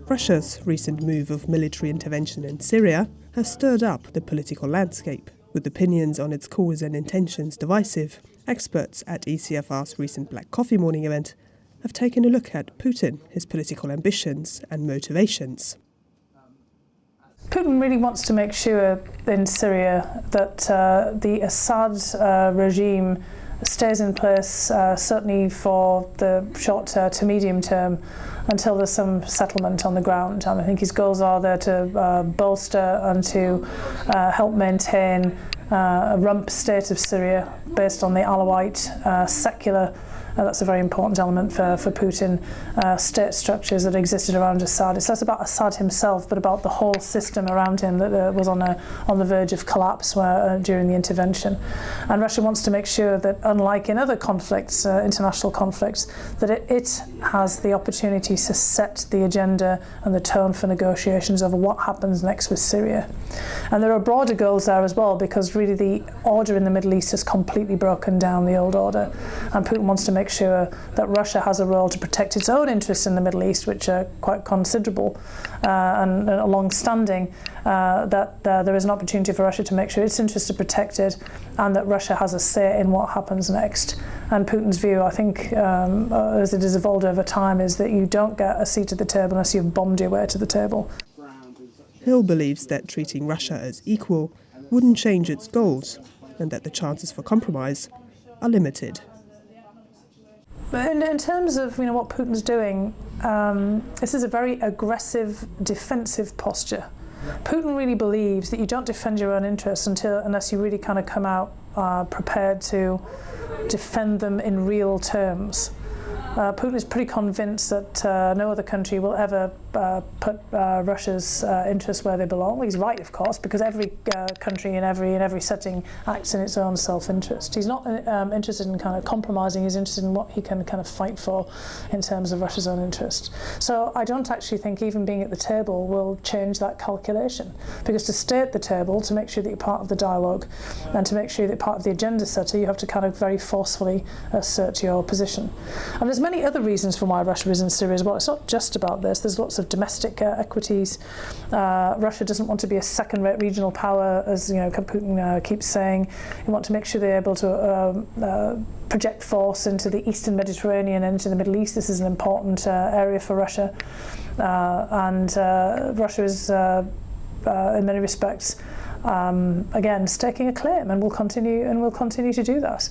Russia's recent move of military intervention in Syria has stirred up the political landscape. With opinions on its cause and intentions divisive, experts at ECFR's recent Black Coffee Morning event have taken a look at Putin, his political ambitions and motivations. Putin really wants to make sure in Syria that the Assad regime stays in place, certainly for the short to medium term, until there's some settlement on the ground. I think his goals are there to bolster and to help maintain a rump state of Syria based on the Alawite secular. That's a very important element for Putin, state structures that existed around Assad. It's less about Assad himself, but about the whole system around him that was on the verge of collapse during the intervention. And Russia wants to make sure that, unlike in other conflicts, international conflicts, that it has the opportunity to set the agenda and the tone for negotiations over what happens next with Syria. And there are broader goals there as well, because really the order in the Middle East has completely broken down, the old order. And Putin wants to make sure that Russia has a role to protect its own interests in the Middle East, which are quite considerable and long-standing, that there is an opportunity for Russia to make sure its interests are protected and that Russia has a say in what happens next. And Putin's view, I think, as it has evolved over time, is that you don't get a seat at the table unless you've bombed your way to the table. Hill believes that treating Russia as equal wouldn't change its goals and that the chances for compromise are limited. But in terms of what Putin's doing, this is a very aggressive, defensive posture. Putin really believes that you don't defend your own interests unless you really kind of come out prepared to defend them in real terms. Putin is pretty convinced that no other country will ever put Russia's interests where they belong. He's right, of course, because every country in every setting acts in its own self-interest. He's not interested in kind of compromising. He's interested in what he can kind of fight for in terms of Russia's own interest. So I don't actually think even being at the table will change that calculation, because to stay at the table, to make sure that you're part of the dialogue and to make sure that you're part of the agenda setter, you have to kind of very forcefully assert your position. And there's many other reasons for why Russia is in Syria as well. It's not just about this. There's lots of domestic equities. Russia doesn't want to be a second-rate regional power, as Putin keeps saying. They want to make sure they're able to project force into the Eastern Mediterranean and into the Middle East. This is an important area for Russia, and Russia is, in many respects, again staking a claim, and will continue to do that.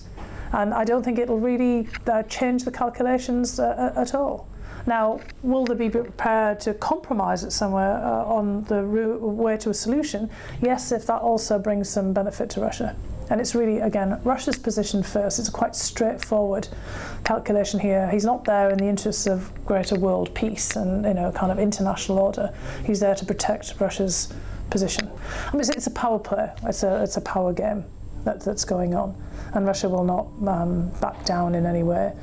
And I don't think it'll really change the calculations at all. Now, will they be prepared to compromise it somewhere on the way to a solution? Yes, if that also brings some benefit to Russia. And it's really, again, Russia's position first. It's a quite straightforward calculation here. He's not there in the interests of greater world peace and kind of international order. He's there to protect Russia's position. I mean, it's a power play. It's a power game that's going on, and Russia will not back down in any way,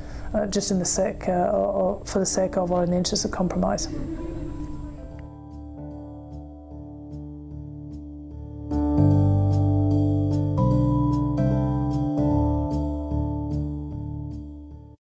just in the sake or for the sake of or in the interest of compromise.